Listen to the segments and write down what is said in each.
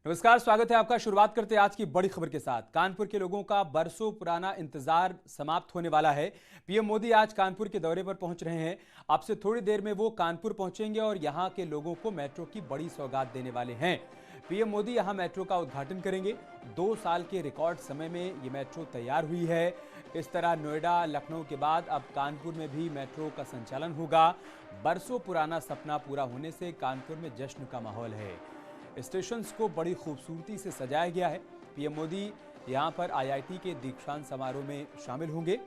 नमस्कार, स्वागत है आपका। शुरुआत करते हैं आज की बड़ी खबर के साथ। कानपुर के लोगों का बरसों पुराना इंतजार समाप्त होने वाला है। पीएम मोदी आज कानपुर के दौरे पर पहुंच रहे हैं। अब से थोड़ी देर में वो कानपुर पहुंचेंगे और यहां के लोगों को मेट्रो की बड़ी सौगात देने वाले हैं। पीएम मोदी यहां मेट्रो का उद्घाटन करेंगे। 2 साल के रिकॉर्ड समय में ये मेट्रो तैयार हुई है। इस तरह नोएडा, लखनऊ के बाद अब कानपुर में भी मेट्रो का संचालन होगा। बरसों पुराना सपना पूरा होने से कानपुर में जश्न का माहौल है। स्टेशन को बड़ी खूबसूरती से सजाया गया है। पीएम मोदी यहां पर आईआईटी के दीक्षांत समारोह में शामिल होंगे।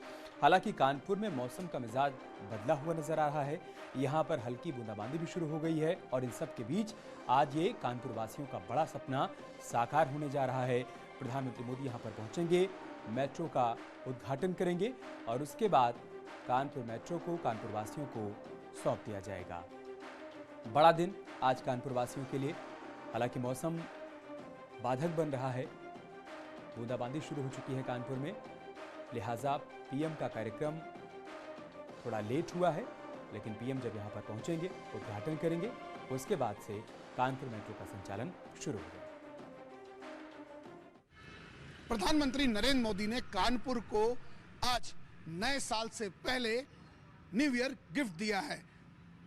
हालांकि कानपुर में मौसम का मिजाज बदला हुआ नजर आ रहा है। यहां पर हल्की बूंदाबांदी भी शुरू हो गई है और इन सब के बीच आज ये कानपुर वासियों का बड़ा सपना साकार होने जा रहा है। प्रधानमंत्री मोदी यहां पर पहुंचेंगे, मेट्रो का उद्घाटन करेंगे और उसके बाद कानपुर मेट्रो को कानपुर वासियों को सौंप दिया जाएगा। बड़ा दिन आज कानपुर वासियों के लिए। हालांकि मौसम बाधक बन रहा है, बूंदाबांदी शुरू हो चुकी है कानपुर में, लिहाजा पीएम का कार्यक्रम थोड़ा लेट हुआ है। लेकिन पीएम जब यहां पर पहुंचेंगे, उद्घाटन करेंगे, उसके बाद से कानपुर मेट्रो का संचालन शुरू होगा। प्रधानमंत्री नरेंद्र मोदी ने कानपुर को आज नए साल से पहले न्यू ईयर गिफ्ट दिया है।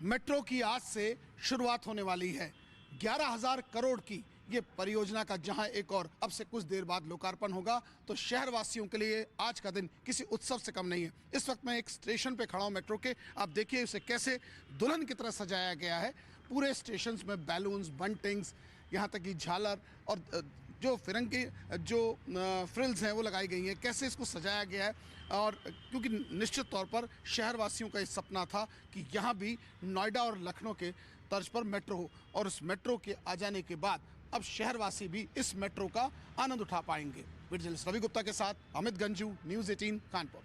मेट्रो की आज से शुरुआत होने वाली है। 11,000 करोड़ की ये परियोजना का जहां एक और अब से कुछ देर बाद लोकार्पण होगा, तो शहरवासियों के लिए आज का दिन किसी उत्सव से कम नहीं है। इस वक्त मैं एक स्टेशन पे खड़ा हूं मेट्रो के। आप देखिए उसे कैसे दुल्हन की तरह सजाया गया है। पूरे स्टेशन में बैलून्स, बंटिंग्स, यहाँ तक कि झालर और जो फिरंगी जो फ्रिल्स हैं वो लगाई गई हैं। कैसे इसको सजाया गया है। और क्योंकि निश्चित तौर पर शहरवासियों का ये सपना था कि यहाँ भी नोएडा और लखनऊ के तर्ज पर मेट्रो हो, और उस मेट्रो के आ जाने के बाद अब शहरवासी भी इस मेट्रो का आनंद उठा पाएंगे। रवि गुप्ता के साथ अमित गंजू, न्यूज़ 18 कानपुर।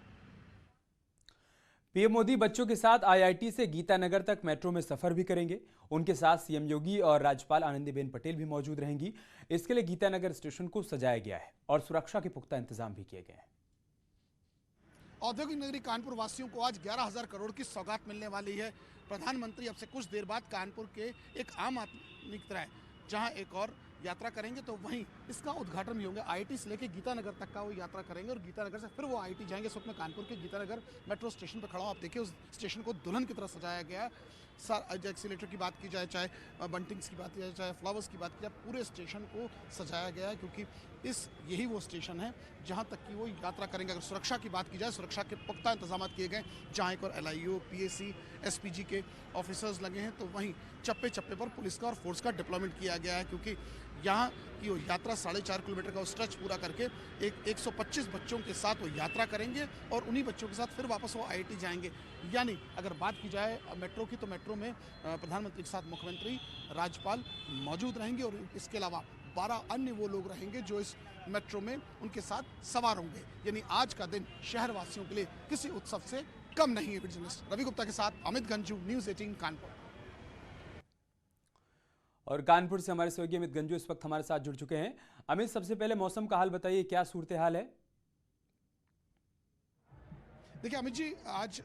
पीएम मोदी बच्चों के साथ आईआईटी से गीतानगर तक मेट्रो में सफर भी करेंगे। उनके साथ सीएम योगी और राज्यपाल आनंदीबेन पटेल भी मौजूद रहेंगी। इसके लिए गीतानगर स्टेशन को सजाया गया है और सुरक्षा के पुख्ता इंतजाम भी किए गए हैं। औद्योगिक नगरी कानपुर वासियों को आज 11,000 करोड़ की सौगात मिलने वाली है। प्रधानमंत्री अब से कुछ देर बाद कानपुर के एक आम आदमी की तरह जहां एक और यात्रा करेंगे, तो वहीं इसका उद्घाटन भी होंगे। आईआईटी से लेकर गीतानगर तक का वो यात्रा करेंगे और गीतानगर से फिर वो आईआईटी जाएंगे। इस वक्त मैं कानपुर के गीतानगर मेट्रो स्टेशन पर खड़ा हूँ। आप देखिए उस स्टेशन को दुल्हन की तरह सजाया गया है। एक्सीलेटर की बात की जाए, चाहे बंटिंग्स की बात की जाए, चाहे फ्लावर्स की बात की जाए, पूरे स्टेशन को सजाया गया है, क्योंकि यही वो स्टेशन है जहां तक कि वो यात्रा करेंगे। अगर सुरक्षा की बात की जाए, सुरक्षा के पुख्ता इंतजाम किए गए, जहां एक और एलआईओ, पीएसी, एसपीजी के ऑफिसर्स लगे हैं, तो वहीं चप्पे चप्पे पर पुलिस का और फोर्स का डिप्लॉयमेंट किया गया है। क्योंकि यहाँ की वो यात्रा 4.5 किलोमीटर का स्ट्रेच पूरा करके 125 बच्चों के साथ वो यात्रा करेंगे और उन्हीं बच्चों के साथ फिर वापस वो आईआईटी जाएंगे। यानी अगर बात की जाए मेट्रो की, तो मेट्रो में प्रधानमंत्री के साथ मुख्यमंत्री, राज्यपाल मौजूद रहेंगे और इसके अलावा 12 अन्य वो लोग रहेंगे जो इस मेट्रो में उनके साथ सवार होंगे। यानी आज का दिन शहरवासियों के लिए किसी उत्सव से कम नहीं है। जर्नलिस्ट रवि गुप्ता के साथ अमित गंजू, न्यूज़ 18 कानपुर। और कानपुर से हमारे सहयोगी अमित गंजू इस वक्त हमारे साथ जुड़ चुके हैं। अमित, सबसे पहले मौसम का हाल बताइए, क्या सूरत हाल है? देखिए अमित जी, आज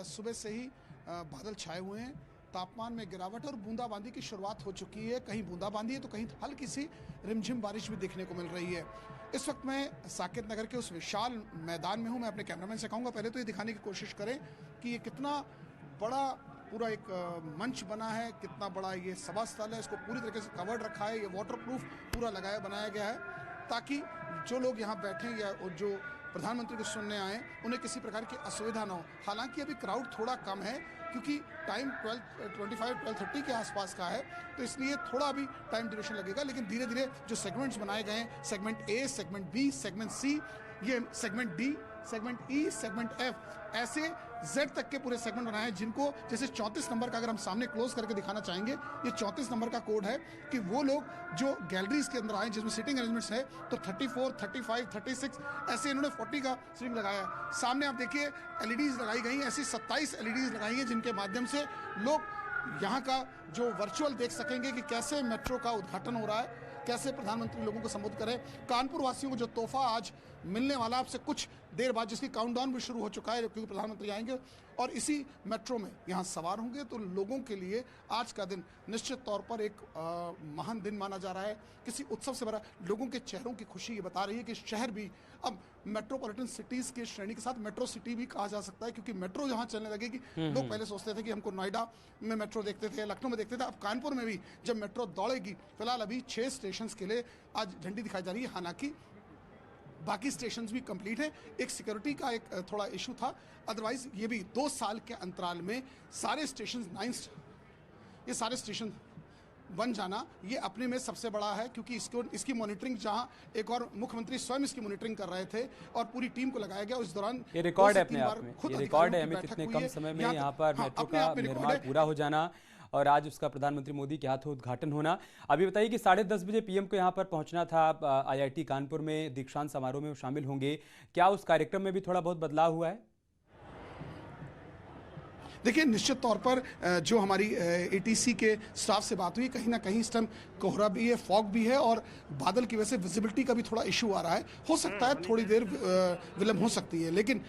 सुबह से ही बादल छाए हुए हैं। तापमान में गिरावट और बूंदाबांदी की शुरुआत हो चुकी है। कहीं बूंदाबांदी है तो कहीं हल्की सी रिमझिम बारिश भी देखने को मिल रही है। इस वक्त मैं साकेत नगर के उस विशाल मैदान में हूं। मैं अपने कैमरामैन से कहूंगा पहले तो ये दिखाने की कोशिश करें कि ये कितना बड़ा पूरा एक मंच बना है, कितना बड़ा ये सभा स्थल है। इसको पूरी तरीके से कवर्ड रखा है। ये वाटरप्रूफ पूरा बनाया गया है, ताकि जो लोग यहाँ बैठे या जो प्रधानमंत्री को सुनने आए उन्हें किसी प्रकार की असुविधा ना हो। हालांकि अभी क्राउड थोड़ा कम है, क्योंकि टाइम 12:30 के आसपास का है, तो इसलिए थोड़ा अभी टाइम ड्यूरेशन लगेगा। लेकिन धीरे धीरे जो सेगमेंट्स बनाए गए हैं, segment A, segment B, segment C, ये segment D, segment E, segment F, ऐसे जेड तक के पूरे सेगमेंट बनाए हैं। जिनको जैसे 34 नंबर का अगर हम सामने क्लोज करके दिखाना चाहेंगे, ये 34 नंबर का कोड है कि वो लोग जो गैलरीज के अंदर आए जिसमें सीटिंग अरेंजमेंट्स है, तो 34, 35, 36 ऐसे इन्होंने 40 का सीटिंग लगाया है। सामने आप देखिए एलईडीज लगाई गई हैं। ऐसी 27 एलईडीज लगाई हैं जिनके माध्यम से लोग यहाँ का जो वर्चुअल देख सकेंगे कि कैसे मेट्रो का उद्घाटन हो रहा है, कैसे प्रधानमंत्री लोगों को संबोधित करें। कानपुर वासियों को जो तोहफा आज मिलने वाला आपसे कुछ देर बाद, जिसकी काउंटडाउन भी शुरू हो चुका है क्योंकि प्रधानमंत्री आएंगे और इसी मेट्रो में यहाँ सवार होंगे। तो लोगों के लिए आज का दिन निश्चित तौर पर एक महान दिन माना जा रहा है, किसी उत्सव से भरा। लोगों के चेहरों की खुशी ये बता रही है कि शहर भी अब मेट्रोपॉलिटन सिटीज़ के श्रेणी के साथ मेट्रो सिटी भी कहा जा सकता है, क्योंकि मेट्रो जहाँ चलने लगेगी। लोग पहले सोचते थे कि हमको नोएडा में मेट्रो देखते थे, लखनऊ में देखते थे, अब कानपुर में भी जब मेट्रो दौड़ेगी। फिलहाल अभी 6 स्टेशन के लिए आज झंडी दिखाई जा रही है, हालांकि बाकी स्टेशंस भी कंप्लीट है। एक सिक्योरिटी का एक थोड़ा इशू था, अदरवाइज ये भी 2 साल के अंतराल में सारे स्टेशन ये सारे स्टेशन बन जाना ये अपने में सबसे बड़ा है, क्योंकि इसकी मॉनिटरिंग जहां एक और मुख्यमंत्री स्वयं इसकी मॉनिटरिंग कर रहे थे और पूरी टीम को लगाया गया। उस दौरान ये रिकॉर्ड है अपने आप में, ये रिकॉर्ड है अमित, इतने कम समय में यहाँ पर मेट्रो का निर्माण पूरा हो जाना और आज उसका प्रधानमंत्री मोदी के हाथों उद्घाटन होना। अभी बताइए कि 10:30 बजे पीएम को यहाँ पर पहुंचना था, आईआईटी कानपुर में दीक्षांत समारोह में शामिल होंगे। क्या उस कार्यक्रम में भी थोड़ा बहुत बदलाव हुआ है? देखिए, निश्चित तौर पर जो हमारी एटीसी के स्टाफ से बात हुई, कहीं ना कहीं इस टाइम कोहरा भी है, फॉग भी है और बादल की वजह से विजिबिलिटी का भी थोड़ा इशू आ रहा है। हो सकता है थोड़ी देर विलंब हो सकती है, लेकिन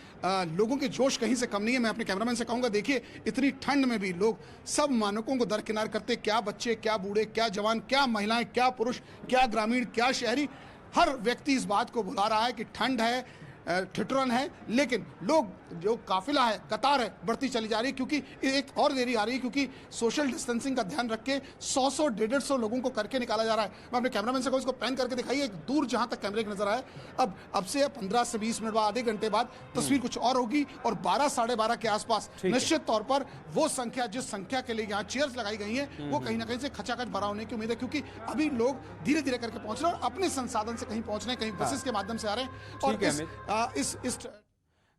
लोगों के जोश कहीं से कम नहीं है। मैं अपने कैमरामैन से कहूँगा, देखिए इतनी ठंड में भी लोग सब मानकों को दरकिनार करते, क्या बच्चे, क्या बूढ़े, क्या जवान, क्या महिलाएं, क्या पुरुष, क्या ग्रामीण, क्या शहरी, हर व्यक्ति इस बात को भुला रहा है कि ठंड है, ठिठुरन है, लेकिन लोग जो काफिला है, कतार है, बढ़ती चली जा रही है, क्योंकि एक और देरी आ रही है, क्योंकि सोशल डिस्टेंसिंग का ध्यान रख के 100 150 लोगों को करके निकाला जा रहा है। मैं अपने कैमरामैन से कहूँ, इसको पैन करके दिखाइए, एक दूर जहां तक कैमरे की नजर आए। अब से 15 से 20 मिनट बाद, आधे घंटे बाद तस्वीर कुछ और होगी और 12 साढ़े 12 के आसपास निश्चित तौर पर वो संख्या, जिस संख्या के लिए यहाँ चेयर्स लगाई गई है, वो कहीं ना कहीं से खचाखच भरा होने की उम्मीद है, क्योंकि अभी लोग धीरे धीरे करके पहुंच रहे हैं और अपने संसाधन से कहीं पहुंच रहे हैं, कहीं बसेस के माध्यम से आ रहे हैं। और इस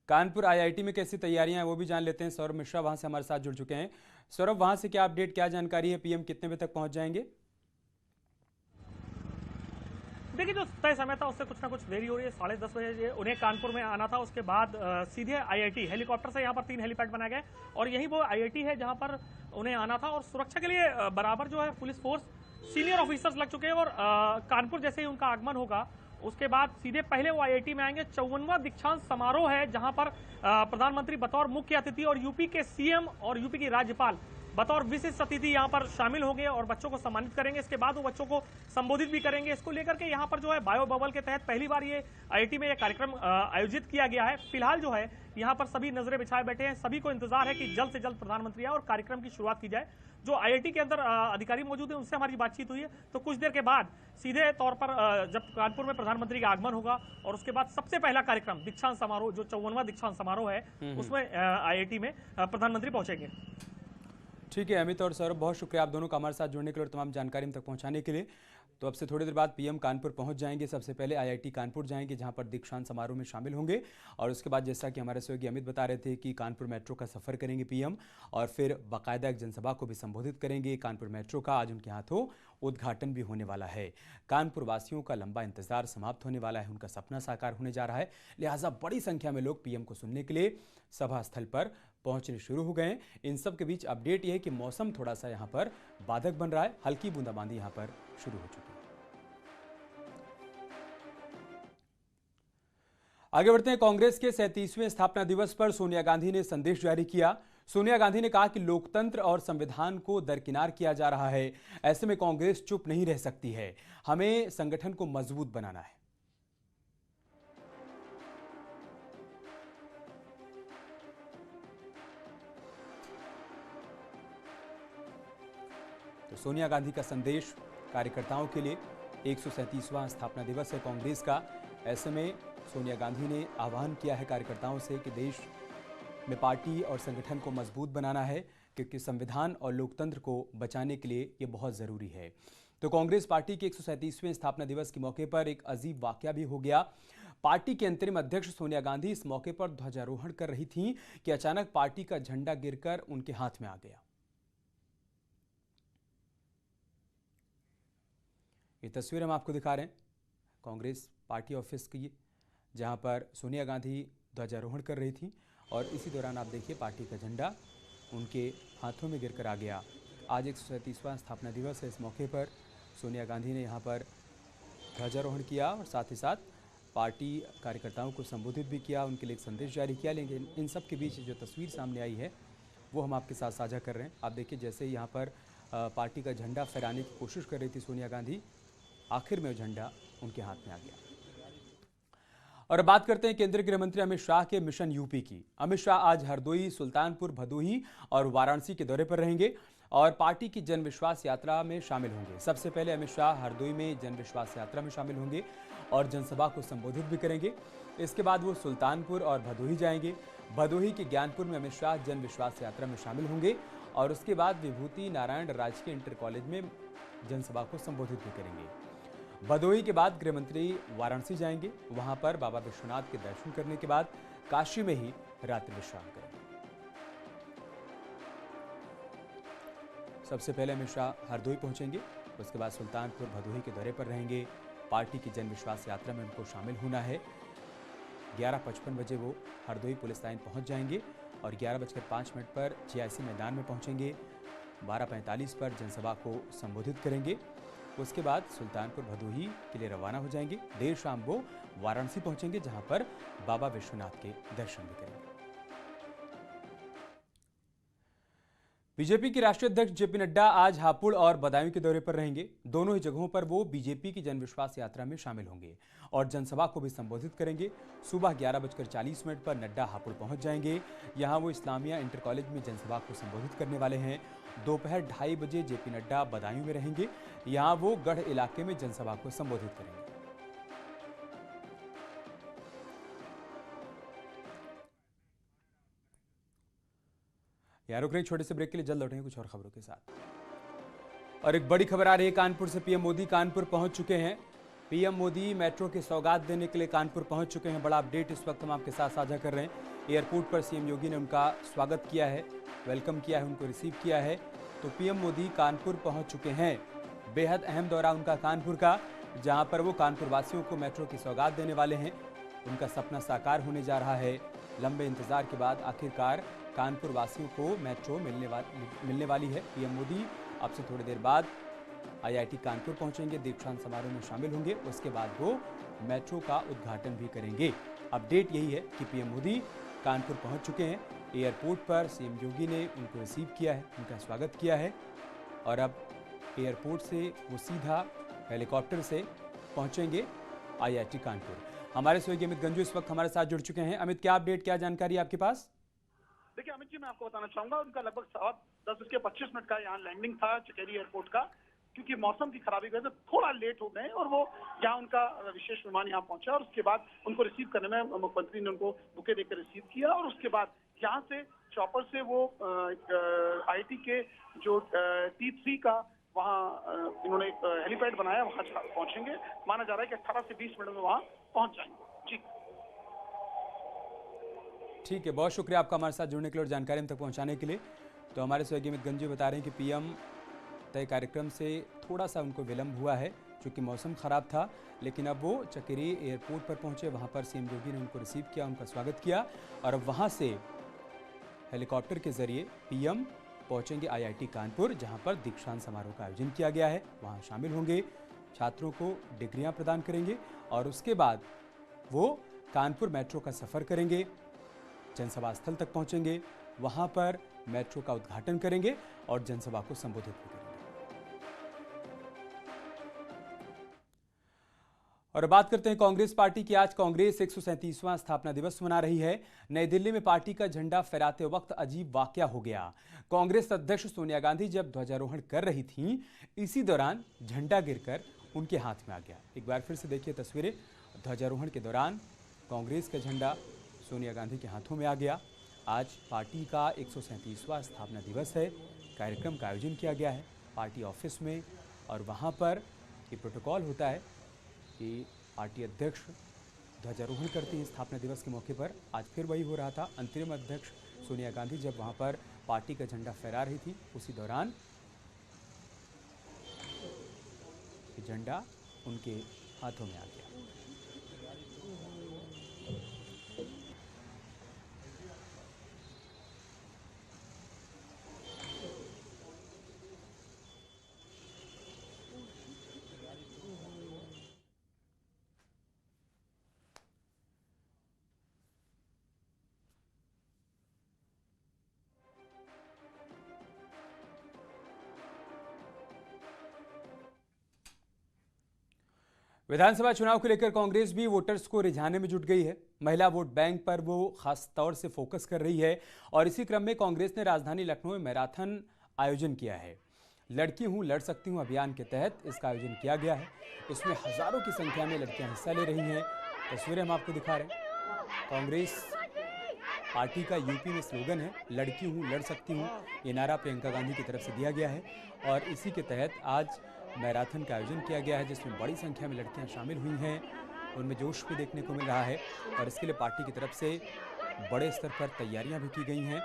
कानपुर आईआईटी में कैसी तैयारियां हैं वो भी जान लेते हैं। सौरभ मिश्रा वहां से हमारे साथ जुड़ चुके हैं। सौरभ, वहां से क्या अपडेट, क्या जानकारी है? पीएम कितने बजे तक पहुंच जाएंगे? देखिए, जो तय समय था उससे कुछ ना कुछ देरी हो रही है। 10:30 बजे उन्हें कानपुर में आना था, उसके बाद सीधे आईआईटी हेलीकॉप्टर से यहाँ पर 3 हेलीपैड बनाए गए और यही वो आईआईटी है जहाँ पर उन्हें आना था। और सुरक्षा के लिए बराबर जो है पुलिस फोर्स, सीनियर ऑफिसर्स लग चुके हैं और कानपुर जैसे ही उनका आगमन होगा उसके बाद सीधे पहले वो आईआईटी में आएंगे। 54वां दीक्षांत समारोह है जहां पर प्रधानमंत्री बतौर मुख्य अतिथि और यूपी के सीएम और यूपी की राज्यपाल बतौर विशिष्ट अतिथि यहां पर शामिल होंगे और बच्चों को सम्मानित करेंगे। इसके बाद वो बच्चों को संबोधित भी करेंगे। इसको लेकर के यहां पर जो है बायो बबल के तहत पहली बार ये आईआईटी में ये कार्यक्रम आयोजित किया गया है। फिलहाल जो है यहाँ पर सभी नजरें बिछाए बैठे हैं, सभी को इंतजार है कि जल्द से जल्द प्रधानमंत्री आए और कार्यक्रम की शुरुआत की जाए। जो आईआईटी के अंदर अधिकारी मौजूद हैं उनसे हमारी बातचीत हुई है, तो कुछ देर के बाद सीधे तौर पर जब कानपुर में प्रधानमंत्री का आगमन होगा और उसके बाद सबसे पहला कार्यक्रम दीक्षांत समारोह, जो 54वां दीक्षांत समारोह है, उसमें आईआईटी में प्रधानमंत्री पहुंचेंगे। ठीक है अमित और सौरभ, बहुत शुक्रिया आप दोनों का हमारे साथ जुड़ने के लिए और तमाम जानकारी हम तक पहुंचाने के लिए। तो अब से थोड़ी देर बाद पीएम कानपुर पहुंच जाएंगे। सबसे पहले आईआईटी कानपुर जाएंगे जहां पर दीक्षांत समारोह में शामिल होंगे और उसके बाद जैसा कि हमारे सहयोगी अमित बता रहे थे कि कानपुर मेट्रो का सफर करेंगे पीएम और फिर बाकायदा एक जनसभा को भी संबोधित करेंगे। कानपुर मेट्रो का आज उनके हाथों उद्घाटन भी होने वाला है। कानपुर वासियों का लंबा इंतजार समाप्त होने वाला है, उनका सपना साकार होने जा रहा है, लिहाजा बड़ी संख्या में लोग पीएम को सुनने के लिए सभा स्थल पर पहुंचने शुरू हो गए। इन सब के बीच अपडेट यह है कि मौसम थोड़ा सा यहां पर बाधक बन रहा है, हल्की बूंदाबांदी यहां पर शुरू हो चुकी है। आगे बढ़ते हैं। कांग्रेस के 37वें स्थापना दिवस पर सोनिया गांधी ने संदेश जारी किया। सोनिया गांधी ने कहा कि लोकतंत्र और संविधान को दरकिनार किया जा रहा है, ऐसे में कांग्रेस चुप नहीं रह सकती है, हमें संगठन को मजबूत बनाना है। तो सोनिया गांधी का संदेश कार्यकर्ताओं के लिए, 137वां स्थापना दिवस है कांग्रेस का, ऐसे में सोनिया गांधी ने आह्वान किया है कार्यकर्ताओं से कि देश में पार्टी और संगठन को मजबूत बनाना है, क्योंकि संविधान और लोकतंत्र को बचाने के लिए ये बहुत ज़रूरी है। तो कांग्रेस पार्टी के 137वें स्थापना दिवस के मौके पर एक अजीब वाकया भी हो गया। पार्टी के अंतरिम अध्यक्ष सोनिया गांधी इस मौके पर ध्वजारोहण कर रही थीं कि अचानक पार्टी का झंडा गिरकर उनके हाथ में आ गया। ये तस्वीर हम आपको दिखा रहे हैं कांग्रेस पार्टी ऑफिस की, जहां पर सोनिया गांधी ध्वजारोहण कर रही थी और इसी दौरान आप देखिए पार्टी का झंडा उनके हाथों में गिरकर आ गया। आज 137वां स्थापना दिवस है, इस मौके पर सोनिया गांधी ने यहां पर ध्वजारोहण किया और साथ ही साथ पार्टी कार्यकर्ताओं को संबोधित भी किया, उनके लिए एक संदेश जारी किया। लेकिन इन सब के बीच जो तस्वीर सामने आई है वो हम आपके साथ साझा कर रहे हैं। आप देखिए, जैसे ही यहाँ पर पार्टी का झंडा फहराने की कोशिश कर रही थी सोनिया गांधी, आखिर में झंडा उनके हाथ में आ गया। और अब बात करते हैं केंद्रीय गृह मंत्री अमित शाह के मिशन यूपी की। अमित शाह आज हरदोई, सुल्तानपुर, भदोही और वाराणसी के दौरे पर रहेंगे और पार्टी की जन विश्वास यात्रा में शामिल होंगे। सबसे पहले अमित शाह हरदोई में जन विश्वास यात्रा में शामिल होंगे और जनसभा को संबोधित भी करेंगे। इसके बाद वो सुल्तानपुर और भदोही जाएंगे। भदोही के ज्ञानपुर में अमित शाह जन विश्वास यात्रा में शामिल होंगे और उसके बाद विभूति नारायण राजकीय इंटर कॉलेज में जनसभा को संबोधित भी करेंगे। भदोही के बाद गृह मंत्री वाराणसी जाएंगे। वहां पर बाबा विश्वनाथ के दर्शन करने के बाद काशी में ही रात्रि विश्राम करेंगे। सबसे पहले अमित शाह हरदोई पहुंचेंगे, उसके बाद सुल्तानपुर, भदोही के दौरे पर रहेंगे। पार्टी की जन विश्वास यात्रा में उनको शामिल होना है। 11:55 बजे वो हरदोई पुलिस लाइन पहुंच जाएंगे और 11:05 पर GIC मैदान में पहुंचेंगे। 12:45 पर जनसभा को संबोधित करेंगे। उसके बाद सुल्तानपुर, भदोही के लिए रवाना हो जाएंगे। देर शाम वो वाराणसी पहुंचेंगे, जहां पर बाबा विश्वनाथ के दर्शन भी करेंगे। बीजेपी के राष्ट्रीय अध्यक्ष JP नड्डा आज हापुड़ और बदायूं के दौरे पर रहेंगे। दोनों ही जगहों पर वो बीजेपी की जनविश्वास यात्रा में शामिल होंगे और जनसभा को भी संबोधित करेंगे। सुबह 11:40 पर नड्डा हापुड़ पहुंच जाएंगे। यहां वो इस्लामिया इंटर कॉलेज में जनसभा को संबोधित करने वाले हैं। दोपहर 2:30 बजे JP नड्डा बदायूं में रहेंगे। यहां वो गढ़ इलाके में जनसभा को संबोधित करेंगे। यहाँ रुक रहे छोटे से ब्रेक के लिए, जल्द लौटेंगे कुछ और खबरों के साथ। और एक बड़ी खबर आ रही है कानपुर से। पीएम मोदी कानपुर पहुंच चुके हैं। पीएम मोदी मेट्रो की सौगात देने के लिए कानपुर पहुंच चुके हैं। बड़ा अपडेट इस वक्त हम आपके साथ साझा कर रहे हैं। एयरपोर्ट पर सीएम योगी ने उनका स्वागत किया है, वेलकम किया है, उनको रिसीव किया है। तो पीएम मोदी कानपुर पहुंच चुके हैं। बेहद अहम दौरा उनका कानपुर का, जहां पर वो कानपुर वासियों को मेट्रो की सौगात देने वाले हैं। उनका सपना साकार होने जा रहा है। लंबे इंतजार के बाद आखिरकार कानपुर वासियों को मेट्रो मिलने वाली है। पीएम मोदी अब से थोड़ी देर बाद IIT कानपुर पहुंचेंगे, दीक्षांत समारोह में शामिल होंगे। उसके बाद वो मेट्रो का उद्घाटन भी करेंगे। अपडेट यही है कि पीएम मोदी कानपुर पहुंच चुके हैं। एयरपोर्ट पर सीएम योगी ने उनको रिसीव किया है, उनका स्वागत किया है और अब एयरपोर्ट से वो सीधा हेलीकॉप्टर से पहुंचेंगे IIT कानपुर। हमारे सहयोगी अमित गंजू इस वक्त हमारे साथ जुड़ चुके हैं। अमित, क्या अपडेट, क्या जानकारी आपके पास? देखिए अमित जी, मैं आपको बताना चाहूंगा, उनका लगभग 10:25 का यहाँ लैंडिंग था चकेरी एयरपोर्ट का। क्योंकि मौसम की खराबी की वजह से थोड़ा लेट हो गए और वो यहाँ उनका विशेष विमान यहाँ पहुंचा और उसके बाद उनको रिसीव करने में मुख्यमंत्री ने उनको बुके देकर रिसीव किया और उसके बाद यहाँ से चॉपर से वो IIT के जो T3 का वहाँ इन्होंने एक हेलीपैड बनाया, वहाँ पहुंचेंगे। माना जा रहा है कि 18 से 20 मिनट में वहाँ पहुंच जाएंगे। जी ठीक है, बहुत शुक्रिया आपका हमारे साथ जुड़ने के लिए और जानकारी हम तक पहुंचाने के लिए। तो हमारे सहयोगी अमित गंजू बता रहे हैं कि पीएम तय कार्यक्रम से थोड़ा सा उनको विलंब हुआ है क्योंकि मौसम ख़राब था, लेकिन अब वो चकेरी एयरपोर्ट पर पहुंचे। वहां पर सीएम योगी ने उनको रिसीव किया, उनका स्वागत किया और अब वहां से हेलीकॉप्टर के जरिए पीएम पहुंचेंगे IIT कानपुर, जहां पर दीक्षांत समारोह का आयोजन किया गया है। वहां शामिल होंगे, छात्रों को डिग्रियां प्रदान करेंगे और उसके बाद वो कानपुर मेट्रो का सफ़र करेंगे, जनसभा स्थल तक पहुंचेंगे, वहां पर मेट्रो का उद्घाटन करेंगे और जनसभा को संबोधित भी करेंगे। और बात करते हैं कांग्रेस पार्टी की। आज कांग्रेस 137वां स्थापना दिवस मना रही है। नई दिल्ली में पार्टी का झंडा फहराते वक्त अजीब वाकया हो गया। कांग्रेस अध्यक्ष सोनिया गांधी जब ध्वजारोहण कर रही थीं, इसी दौरान झंडा गिरकर उनके हाथ में आ गया। एक बार फिर से देखिए तस्वीरें। ध्वजारोहण के दौरान कांग्रेस का झंडा सोनिया गांधी के हाथों में आ गया। आज पार्टी का 137वां स्थापना दिवस है। कार्यक्रम का आयोजन किया गया है पार्टी ऑफिस में और वहाँ पर ये प्रोटोकॉल होता है कि पार्टी अध्यक्ष ध्वजारोहण करती हैं स्थापना दिवस के मौके पर। आज फिर वही हो रहा था। अंतरिम अध्यक्ष सोनिया गांधी जब वहाँ पर पार्टी का झंडा फहरा रही थी, उसी दौरान ये झंडा उनके हाथों में आ गया। विधानसभा चुनाव को लेकर कांग्रेस भी वोटर्स को रिझाने में जुट गई है। महिला वोट बैंक पर वो खास तौर से फोकस कर रही है और इसी क्रम में कांग्रेस ने राजधानी लखनऊ में मैराथन आयोजन किया है। लड़की हूं लड़ सकती हूं अभियान के तहत इसका आयोजन किया गया है। इसमें हजारों की संख्या में लड़कियां हिस्सा ले रही हैं। तस्वीरें हम आपको दिखा रहे हैं। कांग्रेस पार्टी का यूपी में स्लोगन है लड़की हूं लड़ सकती हूं। ये नारा प्रियंका गांधी की तरफ से दिया गया है और इसी के तहत आज मैराथन का आयोजन किया गया है, जिसमें बड़ी संख्या में लड़कियां शामिल हुई हैं। उनमें जोश भी देखने को मिल रहा है और इसके लिए पार्टी की तरफ से बड़े स्तर पर तैयारियां भी की गई हैं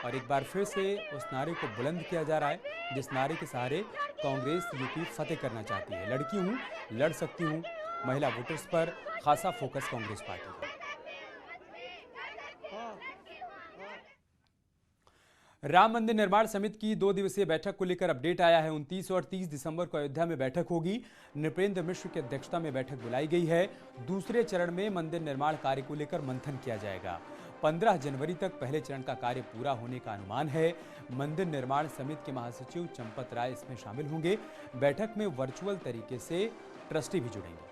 और एक बार फिर से उस नारे को बुलंद किया जा रहा है जिस नारे के सहारे कांग्रेस यूपी फतेह करना चाहती है। लड़की हूं लड़ सकती हूं। महिला वोटर्स पर खासा फोकस कांग्रेस पार्टी का। राम मंदिर निर्माण समिति की 2 दिवसीय बैठक को लेकर अपडेट आया है। 29 और 30 दिसंबर को अयोध्या में बैठक होगी। नृपेंद्र मिश्र की अध्यक्षता में बैठक बुलाई गई है। दूसरे चरण में मंदिर निर्माण कार्य को लेकर मंथन किया जाएगा। 15 जनवरी तक पहले चरण का कार्य पूरा होने का अनुमान है। मंदिर निर्माण समिति के महासचिव चंपत राय इसमें शामिल होंगे। बैठक में वर्चुअल तरीके से ट्रस्टी भी जुड़ेंगे।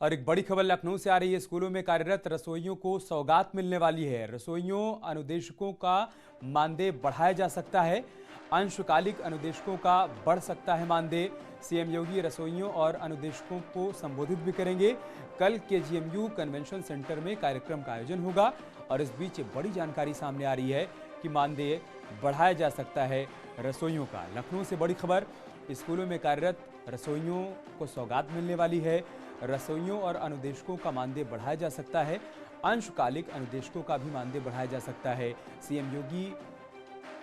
और एक बड़ी खबर लखनऊ से आ रही है। स्कूलों में कार्यरत रसोइयों को सौगात मिलने वाली है। रसोइयों अनुदेशकों का मानदेय बढ़ाया जा सकता है। अंशकालिक अनुदेशकों का बढ़ सकता है मानदेय। सीएम योगी रसोइयों और अनुदेशकों को संबोधित भी करेंगे। कल केजीएमयू कन्वेंशन सेंटर में कार्यक्रम का आयोजन होगा और इस बीच बड़ी जानकारी सामने आ रही है कि मानदेय बढ़ाया जा सकता है रसोइयों का। लखनऊ से बड़ी खबर, स्कूलों में कार्यरत रसोइयों को सौगात मिलने वाली है। रसोइयों और अनुदेशकों का मानदेय बढ़ाया जा सकता है। अंशकालिक अनुदेशकों का भी मानदेय बढ़ाया जा सकता है। सीएम योगी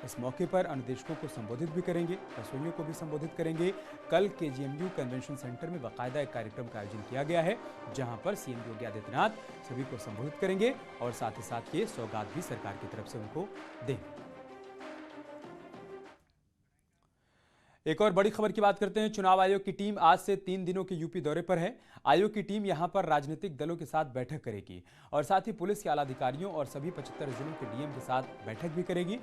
इस मौके पर अनुदेशकों को संबोधित भी करेंगे, रसोइयों को भी संबोधित करेंगे। कल केजीएमयू कन्वेंशन सेंटर में बाकायदा एक कार्यक्रम का आयोजन किया गया है जहां पर सीएम योगी आदित्यनाथ सभी को संबोधित करेंगे और साथ ही साथ ये सौगात भी सरकार की तरफ से उनको देंगे। एक और बड़ी खबर की बात करते हैं। चुनाव आयोग की टीम आज से 3 दिनों के यूपी दौरे पर है। आयोग की टीम यहां पर राजनीतिक दलों के साथ बैठक करेगी और साथ ही पुलिस के आला अधिकारियों और सभी 75 जिलों के डीएम के साथ बैठक भी करेगी।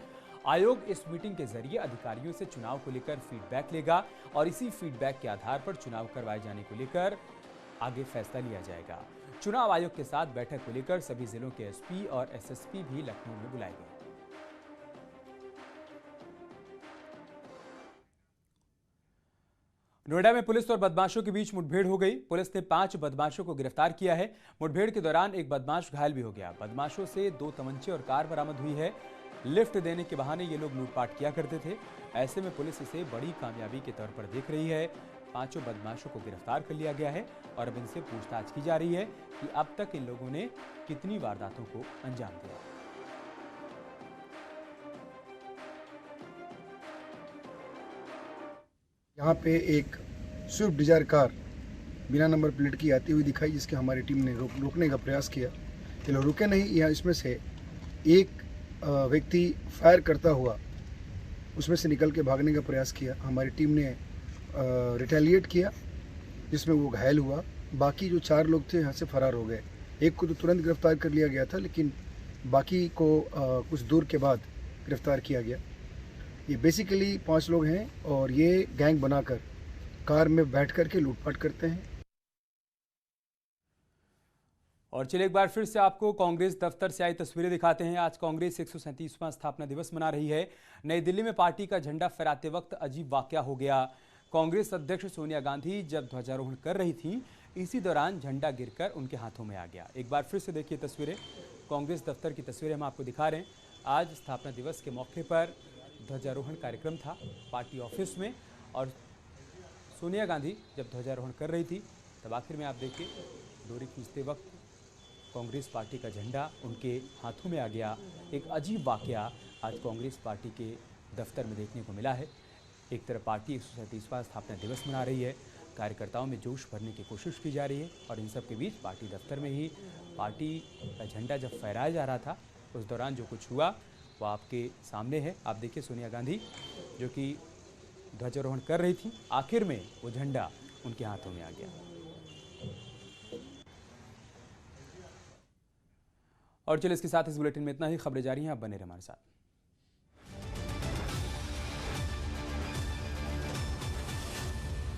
आयोग इस मीटिंग के जरिए अधिकारियों से चुनाव को लेकर फीडबैक लेगा और इसी फीडबैक के आधार पर चुनाव करवाए जाने को लेकर आगे फैसला लिया जाएगा। चुनाव आयोग के साथ बैठक को लेकर सभी जिलों के एसपी और एसएसपी भी लखनऊ में बुलाए गए। नोएडा में पुलिस और बदमाशों के बीच मुठभेड़ हो गई। पुलिस ने 5 बदमाशों को गिरफ्तार किया है। मुठभेड़ के दौरान एक बदमाश घायल भी हो गया। बदमाशों से 2 तमंचे और कार बरामद हुई है। लिफ्ट देने के बहाने ये लोग लूटपाट किया करते थे। ऐसे में पुलिस इसे बड़ी कामयाबी के तौर पर देख रही है। 5 बदमाशों को गिरफ्तार कर लिया गया है और अब इनसे पूछताछ की जा रही है कि अब तक इन लोगों ने कितनी वारदातों को अंजाम दिया। यहाँ पे एक स्विफ्ट डिजायर कार बिना नंबर प्लेट की आती हुई दिखाई, जिसके हमारी टीम ने रोकने का प्रयास किया। ये लोग रुके नहीं। यहाँ इसमें से एक व्यक्ति फायर करता हुआ उसमें से निकल के भागने का प्रयास किया। हमारी टीम ने रिटेलिएट किया जिसमें वो घायल हुआ। बाकी जो 4 लोग थे यहाँ से फरार हो गए। एक को तो तुरंत गिरफ्तार कर लिया गया था, लेकिन बाकी को कुछ दूर के बाद गिरफ्तार किया गया। ये बेसिकली 5 लोग हैं और ये गैंग बनाकर कार में बैठ कर के लूटपाट करते हैं। और चलिए एक बार फिर से आपको कांग्रेस दफ्तर से आई तस्वीरें दिखाते हैं। आज कांग्रेस 137वां स्थापना दिवस मना रही है। नई दिल्ली में पार्टी का झंडा फहराते वक्त अजीब वाकया हो गया। कांग्रेस अध्यक्ष सोनिया गांधी जब ध्वजारोहण कर रही थी, इसी दौरान झंडा गिरकर उनके हाथों में आ गया। एक बार फिर से देखिए तस्वीरें, कांग्रेस दफ्तर की तस्वीरें हम आपको दिखा रहे हैं। आज स्थापना दिवस के मौके पर ध्वजारोहण कार्यक्रम था पार्टी ऑफिस में और सोनिया गांधी जब ध्वजारोहण कर रही थी तब आखिर में आप देखिए डोरी खींचते वक्त कांग्रेस पार्टी का झंडा उनके हाथों में आ गया। एक अजीब वाकया आज कांग्रेस पार्टी के दफ्तर में देखने को मिला है। एक तरफ पार्टी 137वां स्थापना दिवस मना रही है, कार्यकर्ताओं में जोश भरने की कोशिश की जा रही है और इन सब के बीच पार्टी दफ्तर में ही पार्टी का झंडा जब फहराया जा रहा था उस दौरान जो कुछ हुआ वो आपके सामने है। आप देखिए सोनिया गांधी जो कि ध्वजारोहण कर रही थी, आखिर में वो झंडा उनके हाथों में आ गया। और चलिए इसके साथ इस बुलेटिन में इतना ही। खबरें जारी हैं, आप बने रहिए हमारे साथ।